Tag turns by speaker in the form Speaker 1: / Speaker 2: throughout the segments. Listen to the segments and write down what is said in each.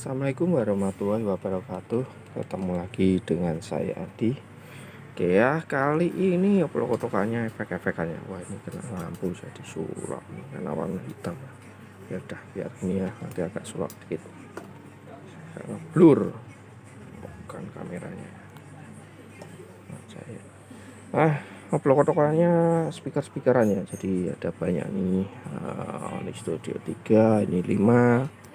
Speaker 1: Assalamualaikum warahmatullahi wabarakatuh. Ketemu lagi dengan saya Adi. Oke ya, kali ini kotokannya efek-efekannya. Wah, ini kena lampu jadi sulap nih, karena warna hitam. Ya udah, biar ini ya, nanti agak sulap dikit karena blur, bukan kameranya. Kotokannya speakerannya. Jadi ada banyak nih. Onyx Studio 3, ini 5.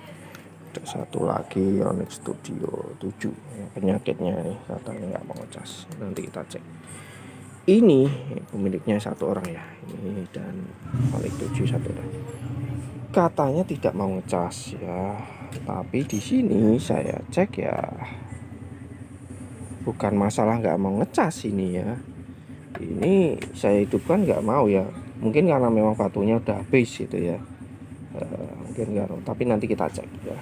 Speaker 1: Ada satu lagi Onyx Studio 7. Penyakitnya nih katanya nggak mau ngecas, nanti kita cek. Ini pemiliknya satu orang ya, ini dan Onyx 7 satu orang. Katanya tidak mau ngecas ya, tapi di sini saya cek ya bukan masalah nggak mau ngecas ini ya. Ini saya hidupkan nggak mau ya, mungkin karena memang batunya udah habis gitu ya. Mungkin nggak, tapi nanti kita cek ya.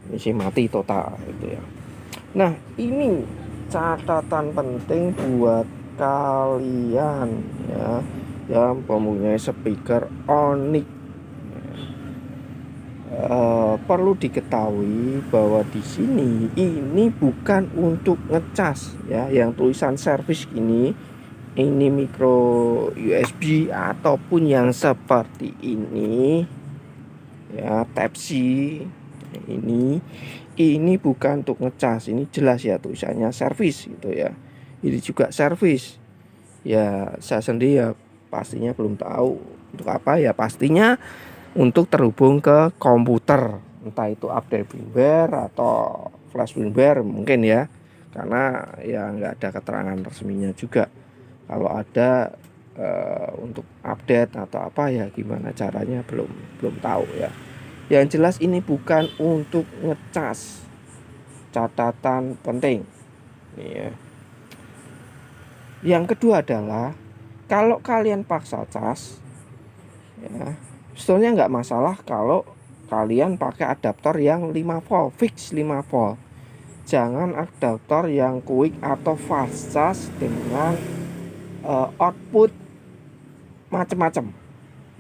Speaker 1: Ini sih mati total gitu ya. Nah, ini catatan penting buat kalian ya yang mempunyai speaker Onyx. Perlu diketahui bahwa di sini ini bukan untuk ngecas ya, yang tulisan service ini micro USB ataupun yang seperti ini ya, Type C ini bukan untuk ngecas. Ini jelas ya tulisannya service gitu ya. Ini juga service ya. Saya sendiri ya pastinya belum tahu untuk apa ya, pastinya untuk terhubung ke komputer, entah itu update firmware atau flash firmware mungkin ya, karena ya nggak ada keterangan resminya juga. Kalau ada untuk update atau apa ya gimana caranya belum tahu ya. Yang jelas ini bukan untuk ngecas. Catatan penting ya. Yang kedua adalah kalau kalian paksa cas ya, sebetulnya nggak masalah kalau kalian pakai adaptor yang 5 volt, fix 5 volt. Jangan adaptor yang quick atau fast charge dengan output macam-macam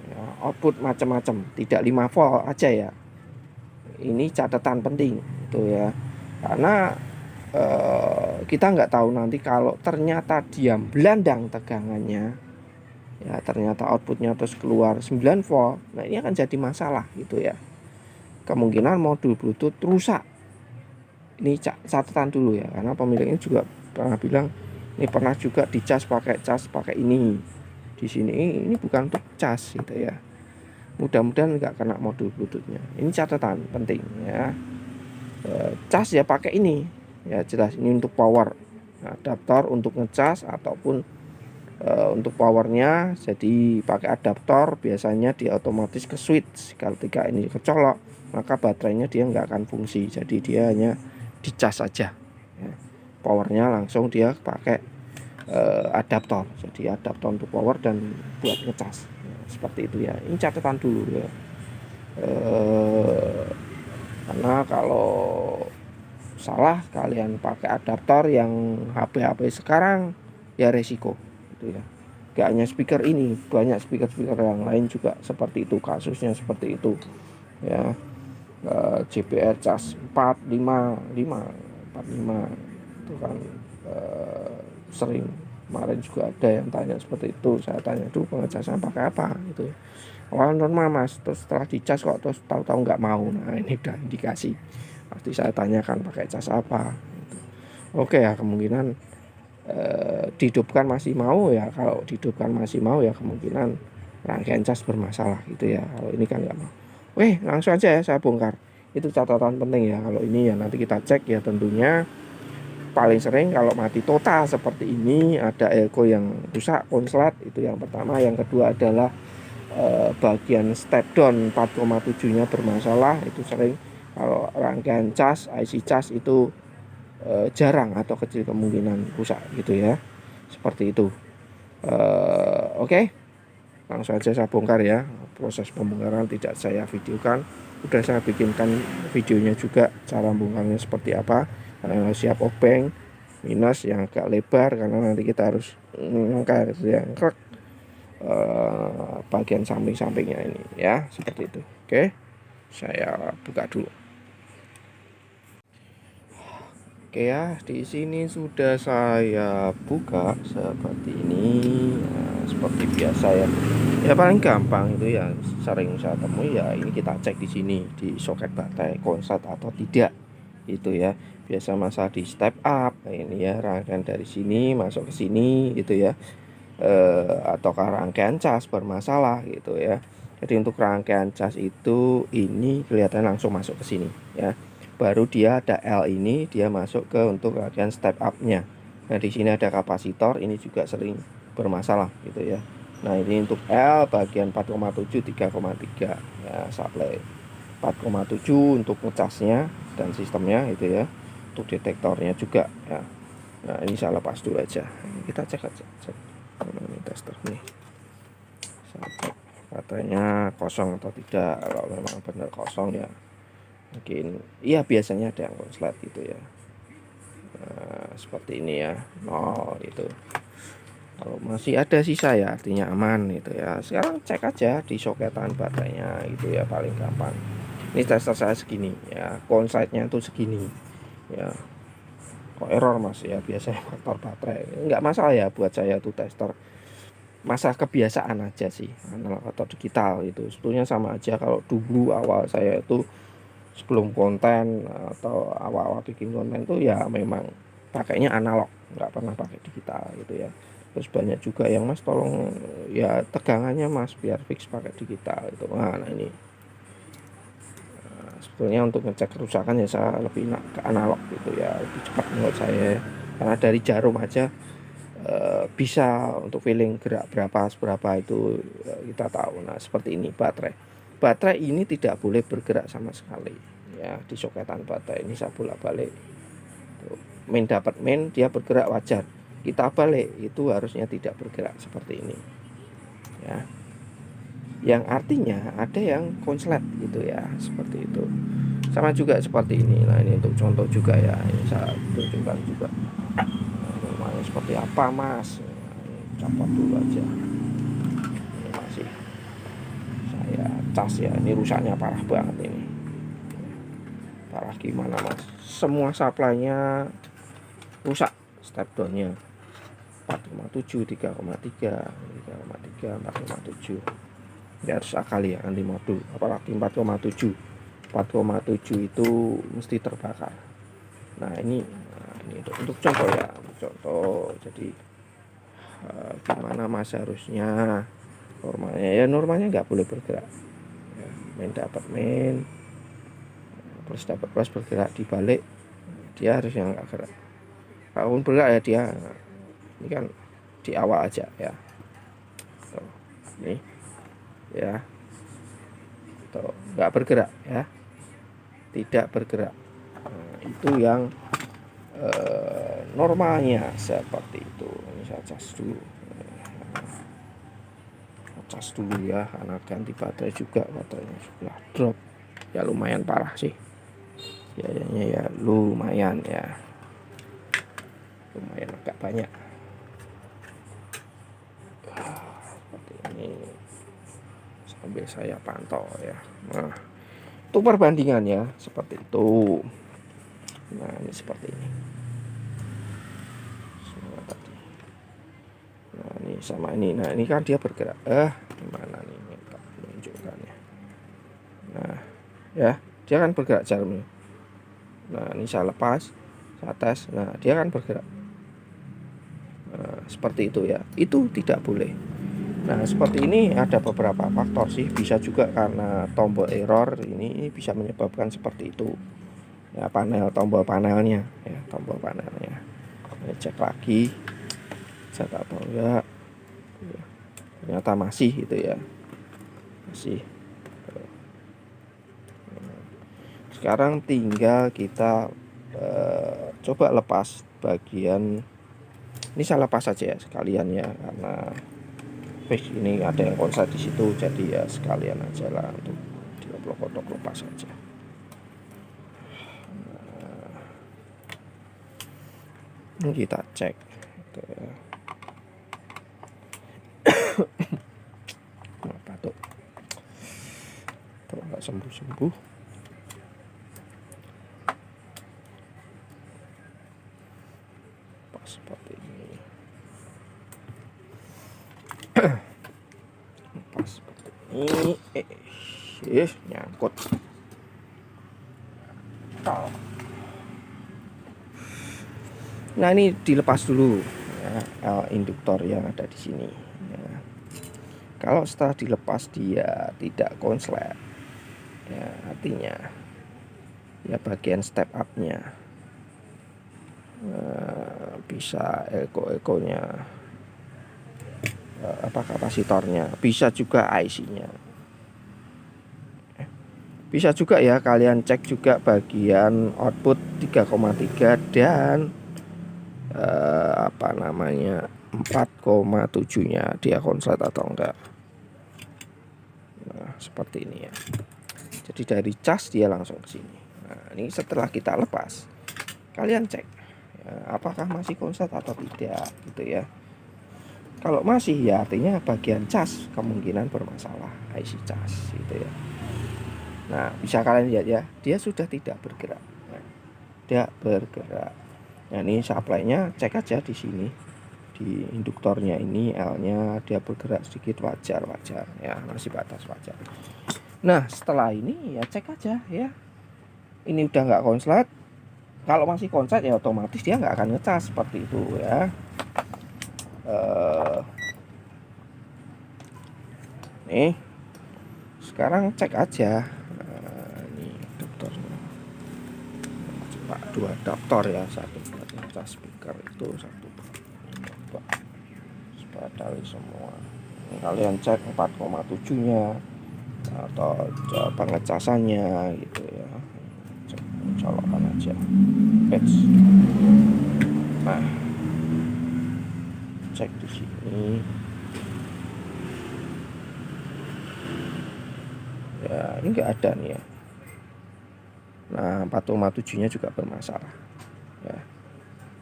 Speaker 1: ya, output macam-macam, tidak 5 volt aja ya. Ini catatan penting itu ya, karena kita nggak tahu nanti kalau ternyata dia belandang tegangannya ya, ternyata outputnya terus keluar 9 volt, nah ini akan jadi masalah gitu ya. Kemungkinan modul Bluetooth rusak. Ini catatan dulu ya, karena pemiliknya juga pernah bilang ini pernah juga dicas pakai ini. Di sini ini bukan untuk cas gitu ya. Mudah-mudahan nggak kena modul Bluetoothnya. Ini catatan penting ya. Cas ya pakai ini ya, jelas ini untuk power, adaptor untuk ngecas ataupun untuk powernya. Jadi pakai adaptor biasanya dia otomatis ke switch. Kalau ketika ini kecolok maka baterainya dia nggak akan fungsi, jadi dia hanya dicas saja ya. Powernya langsung dia pakai adaptor, jadi adaptor untuk power dan buat ngecas ya, seperti itu ya. Ini catatan dulu ya, karena kalau salah kalian pakai adaptor yang HP sekarang ya resiko gitu ya. Gak hanya speaker ini, banyak speaker yang lain juga seperti itu, kasusnya seperti itu ya. JBL cas 455 itu kan sering. Kemarin juga ada yang tanya seperti itu. Saya tanya dulu pengecasan pakai apa gitu. Awal normal mas, terus setelah dicas kok terus tahu-tahu nggak mau. Nah ini udah indikasi. Pasti saya tanyakan pakai cas apa gitu. Oke ya, kemungkinan dihidupkan masih mau ya. Kalau dihidupkan masih mau ya kemungkinan rangkaian cas bermasalah gitu ya. Kalau ini kan nggak mau, langsung aja ya saya bongkar. Itu catatan penting ya. Kalau ini ya nanti kita cek ya, tentunya paling sering kalau mati total seperti ini ada elko yang rusak, konslet itu yang pertama. Yang kedua adalah bagian step down 4,7 nya bermasalah. Itu sering kalau rangkaian cas, IC cas itu jarang atau kecil kemungkinan rusak gitu ya, seperti itu. Oke. Langsung aja saya bongkar ya. Proses pembongkaran tidak saya videokan, udah saya bikinkan videonya juga cara bongkarnya seperti apa. Karena siap obeng minus yang agak lebar, karena nanti kita harus ngangkat yang bagian samping-sampingnya ini ya, seperti itu. Oke, saya buka dulu. Oke ya, di sini sudah saya buka seperti ini. Nah, seperti biasa ya. Ya paling gampang itu ya, sering saya temui ya ini kita cek di sini di soket baterai konslet atau tidak. Itu ya. Biasa masalah di step up ini ya, rangkaian dari sini masuk ke sini gitu ya. Ataukah rangkaian cas bermasalah gitu ya. Jadi untuk rangkaian cas itu ini kelihatan langsung masuk ke sini ya. Baru dia ada L ini dia masuk ke untuk rangkaian step up-nya. Nah, di sini ada kapasitor ini juga sering bermasalah gitu ya. Nah, ini untuk L bagian 4,7 3,3 ya, supply 4,7 untuk ngecasnya dan sistemnya itu ya. Untuk detektornya juga ya. Nah, ini saya lepas dulu aja. Kita cek aja. Cek. Ini tester nih. Saya cek baterainya kosong atau tidak. Kalau memang benar kosong ya mungkin iya biasanya ada yang konslet gitu ya. Nah, seperti ini ya. Nol itu. Kalau masih ada sisa ya artinya aman gitu ya. Sekarang cek aja di soketan baterainya itu ya paling gampang. Ini tester saya segini ya. Konsletnya itu segini ya. Kok error mas ya biasanya faktor baterai nggak masalah ya buat saya tuh tester, masalah kebiasaan aja sih analog atau digital itu sebetulnya sama aja. Kalau dulu awal saya itu sebelum konten atau awal-awal bikin konten tuh ya memang pakainya analog, nggak pernah pakai digital gitu ya. Terus banyak juga yang mas tolong ya tegangannya mas biar fix pakai digital itu. Nah ini sebetulnya untuk ngecek kerusakan ya saya lebih ke analog gitu ya, lebih cepat menurut saya karena dari jarum aja bisa untuk feeling gerak berapa seberapa itu kita tahu. Nah seperti ini baterai ini tidak boleh bergerak sama sekali ya. Di soketan baterai ini saya bolak balik tuh, main dapat main dia bergerak wajar, kita balik itu harusnya tidak bergerak seperti ini ya, yang artinya ada yang konslet gitu ya, seperti itu. Sama juga seperti ini. Nah ini untuk contoh juga ya, ini saya tunjukkan juga namanya seperti apa mas. Nah, ini copot dulu aja, ini masih saya cas ya, ini rusaknya parah banget ini. Parah gimana mas, semua supply-nya rusak, step down-nya 4,7 3,3 3,3 4,7 ya, harus akali ya anti modul, apalagi 4,7 itu mesti terbakar. Nah ini untuk contoh ya, untuk contoh. Jadi gimana mas harusnya normalnya ya, normalnya nggak boleh bergerak ya, main dapat main plus dapat plus bergerak dibalik dia harusnya nggak gerak. Kalau bergerak ya dia ini kan di awal aja ya tuh, ini ya tuh nggak bergerak ya, tidak bergerak. Nah, itu yang normalnya seperti itu. Ini saya cas dulu ya karena ganti baterai juga, baterainya sudah drop ya, lumayan parah sih biayanya ya, lumayan agak banyak seperti ini sambil saya pantau ya. Nah untuk perbandingannya seperti itu. Nah ini seperti ini semua tadi. Nah ini sama ini, nah ini kan dia bergerak, gimana nih minta menunjukkannya. Nah ya dia kan bergerak jarumnya. Nah ini saya lepas, saya tes, nah dia kan bergerak. Nah, seperti itu ya, itu tidak boleh. Nah seperti ini ada beberapa faktor sih, bisa juga karena tombol error ini bisa menyebabkan seperti itu ya, tombol panelnya ya, tombol panelnya. Ini cek lagi set atau enggak ya, ternyata masih gitu ya, masih. Sekarang tinggal kita coba lepas bagian ini, saya lepas saja ya sekalian ya, karena ini ada yang konslet di situ, jadi ya sekalian aja lah untuk dioplok-oplok lepas saja. Ini kita cek apa tuh nggak sembuh. Ini nyangkut. Nah, ini dilepas dulu ya, induktor yang ada di sini ya. Kalau setelah dilepas dia tidak konslet ya, artinya ya bagian step up-nya bisa eko-ekonya, kapasitornya, bisa juga IC-nya. Bisa juga ya kalian cek juga bagian output 3,3 dan 4,7-nya dia konslet atau enggak. Nah, seperti ini ya. Jadi dari cas dia langsung ke sini. Nah, ini setelah kita lepas, kalian cek ya, apakah masih konslet atau tidak gitu ya. Kalau masih ya artinya bagian cas kemungkinan bermasalah, IC cas gitu ya. Nah, bisa kalian lihat ya, dia sudah tidak bergerak. Nah, tidak bergerak. Nah, ini supply-nya cek aja di sini. Di induktornya ini L-nya dia bergerak sedikit, wajar ya, masih batas wajar. Nah, setelah ini ya cek aja ya. Ini udah nggak konslet. Kalau masih konslet ya otomatis dia nggak akan ngecas seperti itu ya. Nih, sekarang cek aja. Ini adaptornya. Coba 2 adaptor ya, satu buat ngecas speaker itu, satu buat sepatali semua. Ini kalian cek 4,7-nya atau pengecasannya gitu ya. Cek colokan aja. Nah, cek di sini. Ya, ini enggak ada nih ya. Nah, 4,7-nya juga bermasalah. Ya.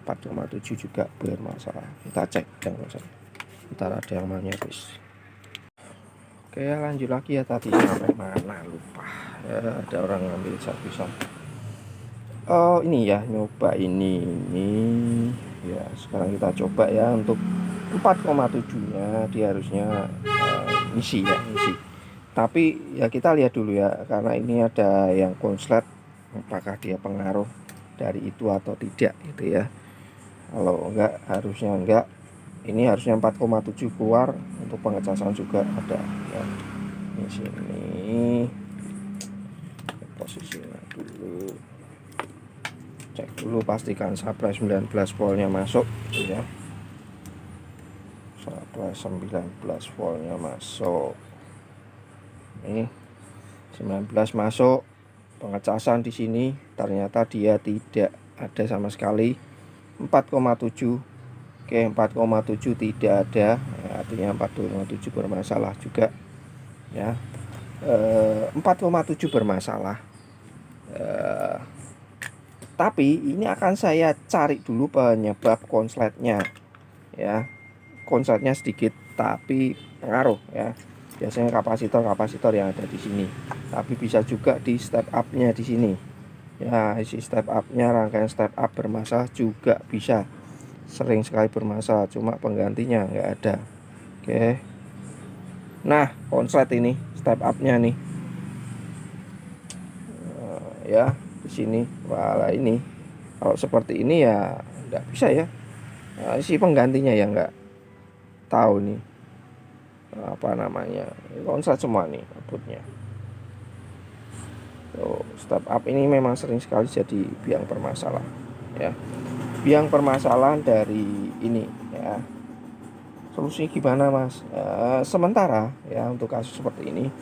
Speaker 1: 4,7 juga bermasalah. Kita cek yang ntar ada yang magnetis. Oke, lanjut lagi ya, tadi sampai mana lupa. Ya, ada orang ngambil serpisan. Oh, ini ya, nyoba ini ya. Sekarang kita coba ya untuk 4,7-nya dia harusnya ngisi ya, ngisi. Tapi ya kita lihat dulu ya, karena ini ada yang konslet, apakah dia pengaruh dari itu atau tidak gitu ya. Kalau enggak, harusnya enggak. Ini harusnya 4,7 keluar, untuk pengecasan juga ada ya. Di sini posisinya dulu, cek dulu, pastikan supply 19 voltnya masuk ya. Supply 19 voltnya masuk. Ini 19 masuk, pengecasan di sini ternyata dia tidak ada sama sekali. 4,7. Oke, 4,7 tidak ada ya, artinya 4,7 bermasalah juga ya. 4,7 bermasalah, tapi ini akan saya cari dulu penyebab konsletnya ya. Konsletnya sedikit tapi pengaruh ya. Biasanya kapasitor yang ada di sini, tapi bisa juga di step up-nya di sini ya. Isi step up-nya, rangkaian step up bermasalah juga bisa, sering sekali bermasalah, cuma penggantinya nggak ada. Oke, nah konslet ini step up-nya nih ya di sini. Wala, ini kalau seperti ini ya nggak bisa ya. Nah, isi penggantinya yang nggak tahu nih apa namanya, konslet semua nih outputnya. Step up ini memang sering sekali jadi biang permasalahan ya. Biang permasalahan dari ini ya. Solusinya gimana mas? Sementara ya untuk kasus seperti ini,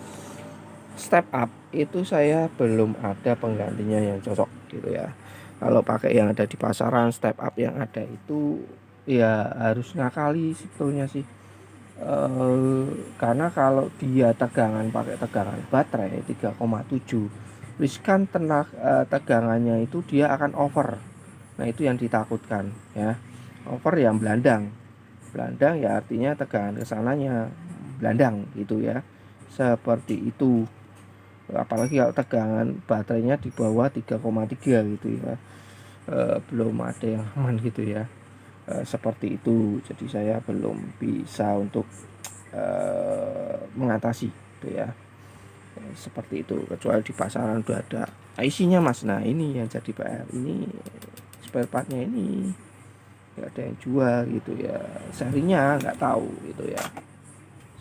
Speaker 1: step up itu saya belum ada penggantinya yang cocok gitu ya. Kalau pakai yang ada di pasaran, step up yang ada itu ya harus ngakali sebetulnya sih. Karena kalau dia pakai tegangan baterai 3,7, riskan tegangannya itu dia akan over. Nah, itu yang ditakutkan ya. Over yang belandang ya, artinya tegangan kesananya belandang gitu ya, seperti itu. Apalagi kalau tegangan baterainya di bawah 3,3 gitu ya, belum ada yang aman gitu ya. Seperti itu, jadi saya belum bisa untuk mengatasi gitu ya. Seperti itu, kecuali di pasaran udah ada IC-nya mas. Nah ini yang jadi PR, ini spare partnya ini nggak ada yang jual gitu ya, serinya nggak tahu gitu ya,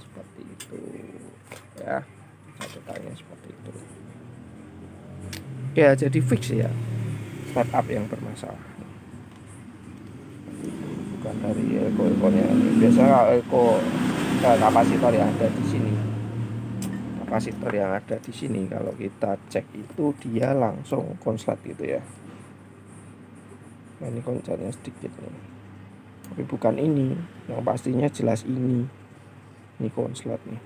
Speaker 1: seperti itu ya, ceritanya seperti itu ya. Jadi fix ya, startup yang bermasalah, bukan dari Elko-nya. Biasanya Elko kapasitor yang ada di sini, kapasitor yang ada di sini kalau kita cek itu dia langsung konslet gitu ya. Nah, ini konsletnya sedikit nih, tapi bukan ini, yang pastinya jelas ini konslet nih.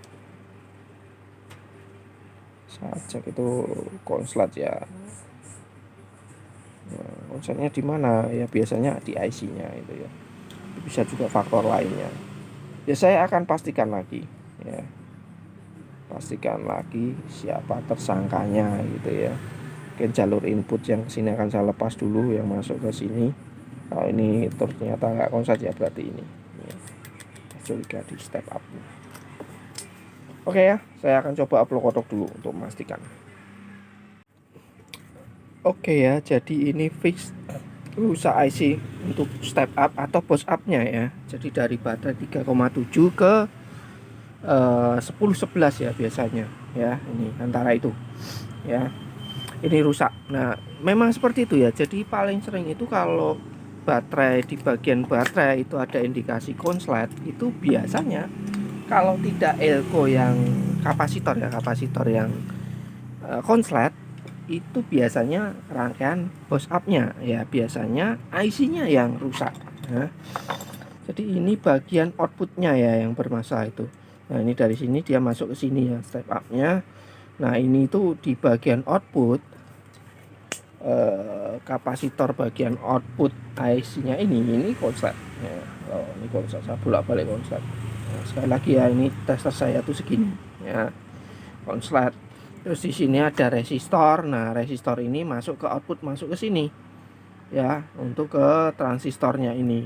Speaker 1: Saat cek itu konslet ya. Nah, konsletnya di mana ya? Biasanya di IC-nya itu ya. Bisa juga faktor lainnya. Ya saya akan pastikan lagi ya. Pastikan lagi siapa tersangkanya gitu ya. Mungkin jalur input yang kesini akan saya lepas dulu, yang masuk ke sini. Kalau ini ternyata nggak konslet ya berarti ini ya, curiga di step up. Oke ya, saya akan coba upload kotak dulu untuk memastikan. Oke ya, jadi ini fix rusak IC untuk step up atau post up-nya ya. Jadi dari baterai 3,7 ke 10-11 ya biasanya ya, ini antara itu ya. Ini rusak. Nah, memang seperti itu ya. Jadi paling sering itu kalau baterai, di bagian baterai itu ada indikasi konslet, itu biasanya kalau tidak elko yang kapasitor ya, kapasitor yang konslet, itu biasanya rangkaian post up-nya ya, biasanya IC-nya yang rusak ya. Jadi ini bagian output-nya ya yang bermasalah itu. Nah, ini dari sini dia masuk ke sini ya, step up-nya. Nah, ini tuh di bagian output, kapasitor bagian output IC-nya ini konslet ya. Oh, ini konslet, saya bolak-balik konslet. Nah, sekali lagi ya, ini tester saya tuh segini ya, konslet. Terus di sini ada resistor. Nah, resistor ini masuk ke output, masuk ke sini ya, untuk ke transistornya ini,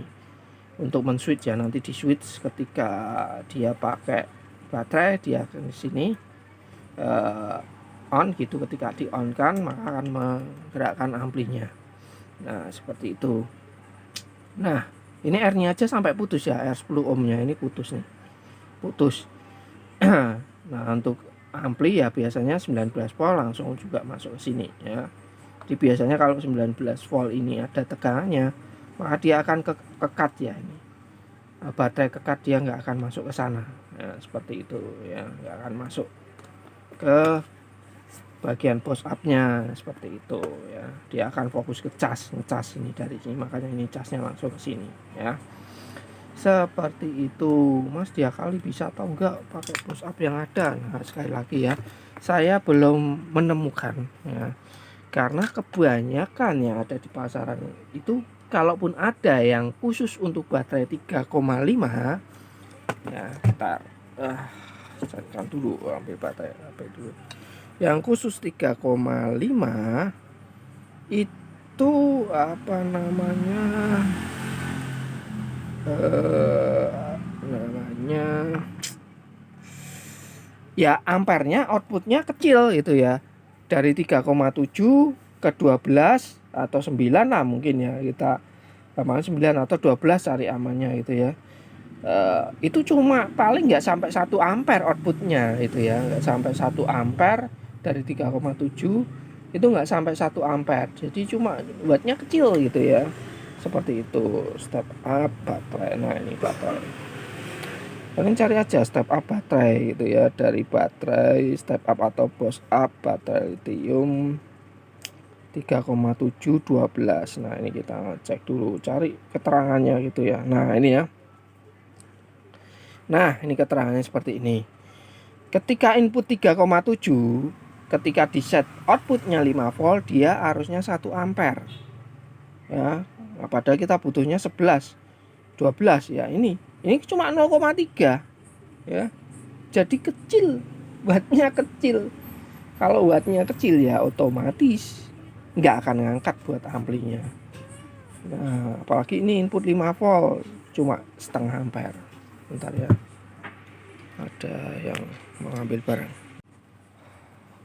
Speaker 1: untuk men-switch ya. Nanti di switch ketika dia pakai baterai, dia ke sini on gitu. Ketika di on kan, maka akan menggerakkan amplinya. Nah, seperti itu. Nah, ini R-nya aja sampai putus ya, R10 ohmnya ini putus nih, putus. Nah, untuk ampli ya biasanya 19 volt langsung juga masuk ke sini ya. Jadi biasanya kalau 19 volt ini ada tegangannya, maka dia akan kekat ya ini. Baterai kekat, dia nggak akan masuk ke sana. Ya, seperti itu ya, nggak akan masuk ke bagian post up-nya seperti itu ya. Dia akan fokus ke ngecas ini dari sini, makanya ini casnya langsung ke sini ya. Seperti itu, Mas. Dia kali bisa atau enggak pakai post up yang ada. Nah, sekali lagi ya, saya belum menemukan ya, karena kebanyakan yang ada di pasaran itu, kalaupun ada yang khusus untuk baterai 3,5 ya, kita carikan dulu, ambil baterai apa dulu yang khusus 3,5 itu apa namanya, ya ampernya, outputnya kecil gitu ya, dari 3,7 ke 12 atau 9 lah mungkin ya, kita kemarin 9 atau 12 cari amannya gitu ya. Itu cuma paling nggak sampai 1 ampere outputnya itu ya, nggak sampai 1 ampere. Dari 3,7 itu nggak sampai 1 ampere, jadi cuma wattnya kecil gitu ya. Seperti itu step up baterai. Nah, ini baterai, kalian cari aja step up baterai gitu ya, dari baterai step up atau post up baterai lithium 3,7 12. Nah, ini kita cek dulu, cari keterangannya gitu ya. Nah, ini ya. Nah, ini keterangannya seperti ini. Ketika input 3,7, ketika di set outputnya 5 volt, dia harusnya 1 ampere ya. Nah, padahal kita butuhnya 11 12 ya. Ini cuma 0,3 ya. Jadi kecil, wattnya kecil. Kalau wattnya kecil ya otomatis nggak akan ngangkat buat amplinya. Nah, apalagi ini input 5 volt cuma setengah ampere. Bentar ya. ada yang mau ambil barang.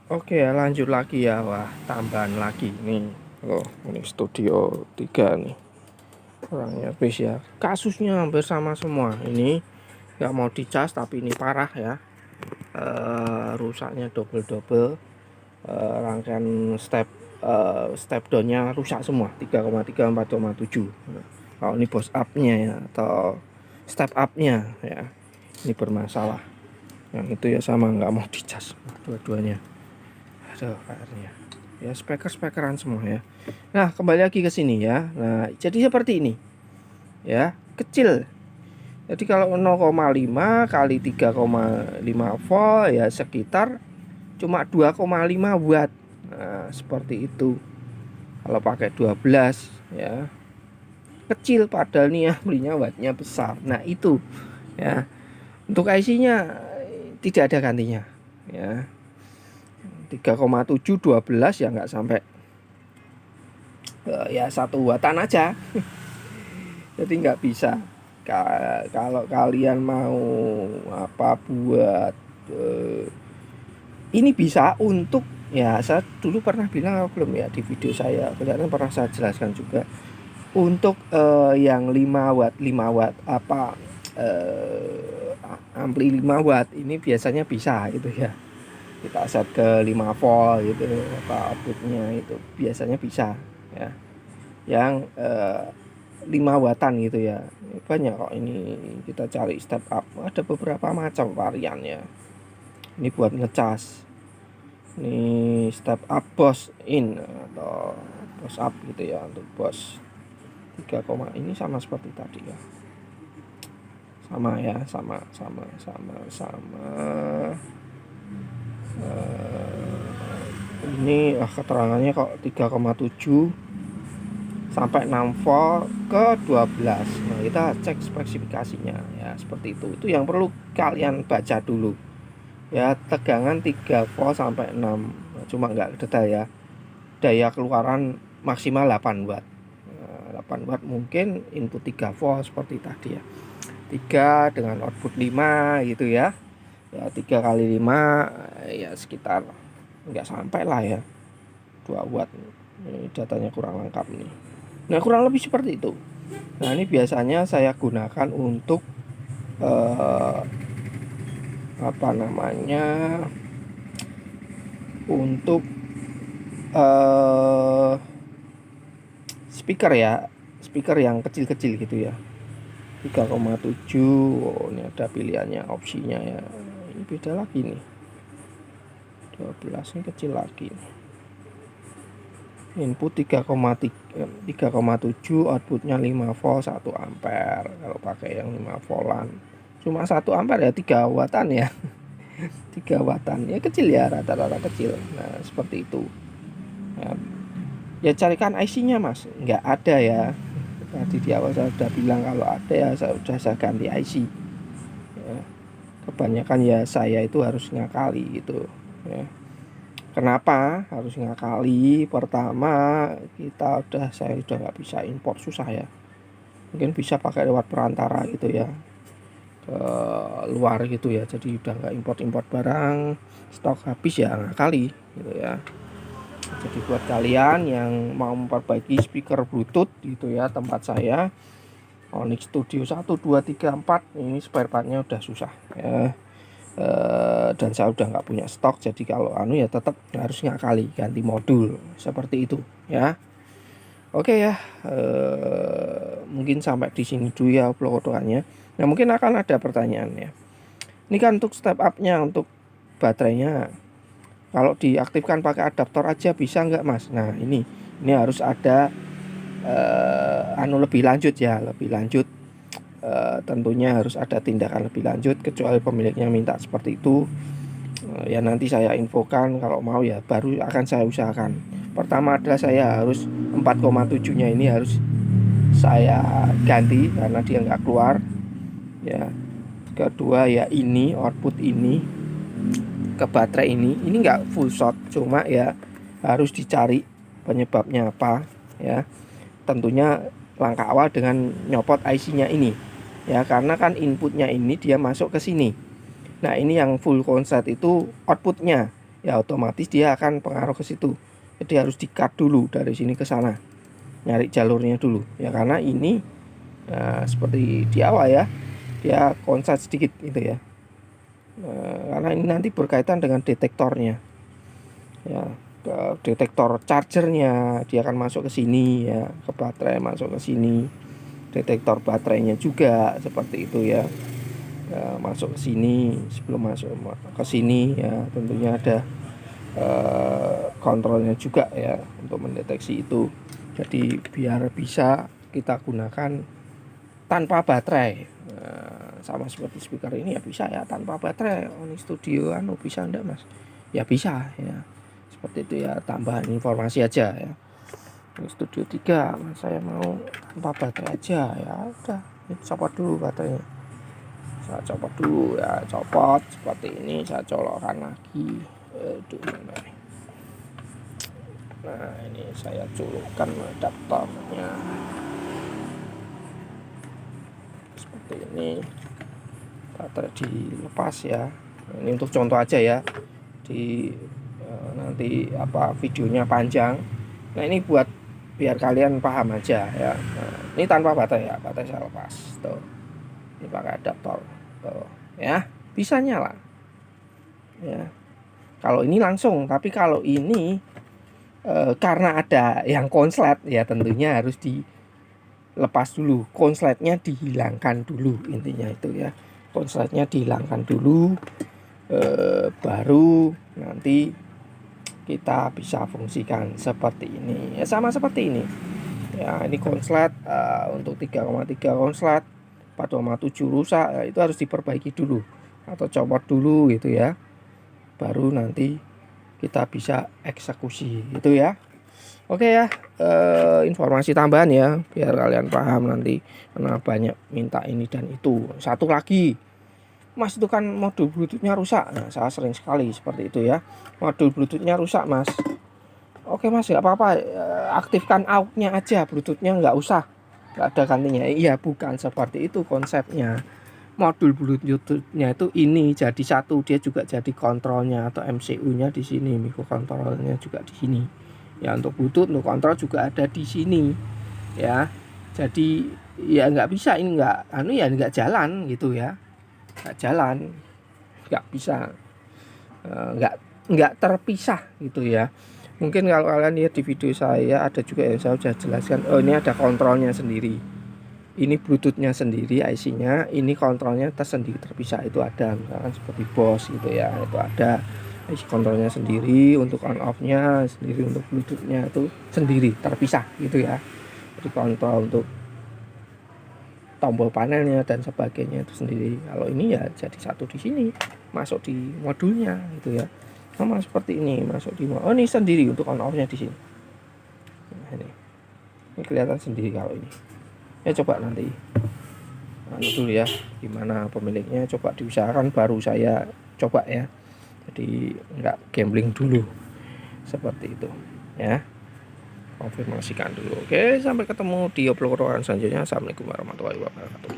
Speaker 1: Oke ya, lanjut lagi ya. Wah, tambahan lagi nih loh, ini studio 3 nih orangnya habis ya. Kasusnya hampir sama semua. Ini nggak mau dicas tapi ini parah ya. Rusaknya double rangkaian step downnya rusak semua, 3,3 4,7. Kalau ini bos up-nya ya atau step up-nya ya, ini bermasalah. Yang itu ya sama, nggak mau dicas dua-duanya. Aduh, akhirnya ya spekeran semua ya. Nah, kembali lagi ke sini ya. Nah, jadi seperti ini ya, kecil. Jadi kalau 0,5 kali 3,5 volt ya sekitar cuma 2,5 watt. Nah, seperti itu. Kalau pakai 12 ya. Kecil padahal nih ya, belinya wattnya besar. Nah, itu ya. Untuk IC-nya tidak ada gantinya ya. 3,7 12 ya nggak sampai ya 1 wattan aja. Jadi nggak bisa. Kalau kalian mau apa buat ini bisa untuk ya, saya dulu pernah bilang belum ya di video saya, kelihatan pernah saya jelaskan juga untuk yang 5 watt apa ampli 5 watt ini biasanya bisa gitu ya. Kita set ke 5 volt gitu apa outputnya itu biasanya bisa ya. Yang 5 wattan gitu ya. Banyak kok ini, kita cari step up, ada beberapa macam varian ya. Ini buat ngecas. Ini step up bos in atau bos up gitu ya, untuk bos 3, ini sama seperti tadi ya. Sama ya, sama. Ini keterangannya kok 3,7 sampai 6 volt ke 12. Nah, kita cek spesifikasinya ya, seperti itu. Itu yang perlu kalian baca dulu. Ya, tegangan 3 volt sampai 6. Nah, cuma nggak detail ya. Daya keluaran maksimal 8 watt. Nah, 8 watt mungkin input 3 volt seperti tadi ya. 3 dengan output 5 gitu ya. Ya 3 kali 5 ya sekitar nggak sampai lah ya 2 watt. Ini datanya kurang lengkap nih. Nah, kurang lebih seperti itu. Nah, ini biasanya saya gunakan untuk apa namanya, untuk speaker ya, speaker yang kecil-kecil gitu ya. 3,7. Oh, ini ada pilihannya, opsinya ya. Ini beda lagi nih. 12 ini kecil lagi nih. Input 3,7, outputnya 5 volt 1 ampere. Kalau pakai yang 5 voltan cuma 1 ampere ya 3 wattan ya. 3 wattan ya, kecil ya, rata-rata kecil. Nah, seperti itu ya, carikan IC-nya mas, nggak ada ya. Tadi di awal saya sudah bilang kalau ada ya saya ganti IC ya. Kebanyakan ya saya itu harus ngakali gitu ya. Kenapa harus ngakali? Pertama, saya udah nggak bisa import, susah ya. Mungkin bisa pakai lewat perantara gitu ya, ke luar gitu ya. Jadi udah nggak import barang, stok habis ya ngakali gitu ya. Jadi buat kalian yang mau memperbaiki speaker Bluetooth gitu ya, tempat saya Onyx Studio 1, 2, 3, 4 ini spare partnya udah susah ya. Dan saya udah nggak punya stok, jadi kalau ya tetap harus ngakali ganti modul seperti itu ya. Oke ya, mungkin sampai di sini dulu ya uploadannya. Nah, mungkin akan ada pertanyaan ya. Ini kan untuk step up-nya, untuk baterainya kalau diaktifkan pakai adaptor aja bisa nggak mas? Nah, ini harus ada lebih lanjut ya, lebih lanjut. Tentunya harus ada tindakan lebih lanjut, kecuali pemiliknya minta seperti itu. Ya nanti saya infokan, kalau mau ya baru akan saya usahakan. Pertama adalah saya harus 4,7 nya ini harus saya ganti karena dia nggak keluar ya. Kedua ya, ini output ini ke baterai ini nggak full short, cuma ya harus dicari penyebabnya apa ya. Tentunya langkah awal dengan nyopot IC-nya ini ya, karena kan inputnya ini dia masuk ke sini Nah ini yang full konslet itu outputnya, ya otomatis dia akan pengaruh ke situ. Jadi harus di-cut dulu dari sini ke sana, nyari jalurnya dulu ya, karena ini seperti di awal ya, dia konslet sedikit gitu ya. Karena ini nanti berkaitan dengan detektornya ya, detektor chargernya dia akan masuk ke sini ya, ke baterai masuk ke sini, detektor baterainya juga seperti itu ya, masuk ke sini. Sebelum masuk ke sini ya tentunya ada kontrolnya juga ya untuk mendeteksi itu. Jadi biar bisa kita gunakan tanpa baterai. Sama seperti speaker ini ya bisa ya tanpa baterai. Ini studio bisa enggak mas? Ya bisa ya. Seperti itu ya, tambahan informasi aja ya. Ini studio 3 mas, saya mau tanpa baterai aja ya udah. Ini copot dulu baterainya. Saya copot dulu ya, copot seperti ini, saya colokkan lagi. Nah ini saya colokkan adaptornya seperti ini, baterai dilepas ya. Ini untuk contoh aja ya, di nanti videonya panjang. Nah ini buat biar kalian paham aja ya. Nah, ini tanpa baterai ya, baterai saya lepas tuh, ini pakai adaptor tuh ya, bisa nyala ya. Kalau ini langsung, tapi kalau ini karena ada yang konslet ya tentunya harus dilepas dulu, konsletnya dihilangkan dulu, intinya itu ya, konsletnya dihilangkan dulu, baru nanti kita bisa fungsikan seperti ini ya, sama seperti ini ya. Ini konslet untuk 3,3 konslet 4,7 rusak ya, itu harus diperbaiki dulu atau copot dulu gitu ya, baru nanti kita bisa eksekusi gitu ya. Oke ya, informasi tambahan ya biar kalian paham nanti, karena banyak minta ini dan itu. Satu lagi, mas itu kan modul bluetoothnya rusak. Nah saya sering sekali seperti itu ya, modul bluetoothnya rusak mas. Oke mas, nggak apa-apa, aktifkan AUX-nya aja, bluetoothnya nggak usah, nggak ada gantinya. Iya bukan seperti itu konsepnya. Modul bluetoothnya itu ini jadi satu, dia juga jadi kontrolnya atau MCU-nya di sini, mikrokontrolernya juga di sini. Ya untuk bluetooth, untuk kontrol juga ada di sini. Ya, jadi ya nggak bisa ini nggak jalan gitu ya, nggak jalan, nggak bisa, nggak terpisah gitu ya. Mungkin kalau kalian lihat di video saya ada juga yang saya sudah jelaskan. Oh ini ada kontrolnya sendiri, ini bluetoothnya sendiri, IC-nya, ini kontrolnya tersendiri terpisah, itu ada misalkan seperti BOS gitu ya, itu ada IC kontrolnya sendiri, untuk on off-nya sendiri, untuk bluetooth-nya itu sendiri terpisah gitu ya. Jadi kontrol untuk tombol panelnya dan sebagainya itu sendiri. Kalau ini ya jadi satu di sini, masuk di modulnya gitu ya. Sama seperti ini masuk di ini sendiri untuk on off-nya di sini. Nah, ini kelihatan sendiri kalau ini. Ya coba nanti dulu ya, gimana pemiliknya, coba diusahakan baru saya coba ya. Jadi enggak gambling dulu seperti itu ya, konfirmasikan dulu. Oke, sampai ketemu di obrolan selanjutnya. Assalamualaikum warahmatullahi wabarakatuh.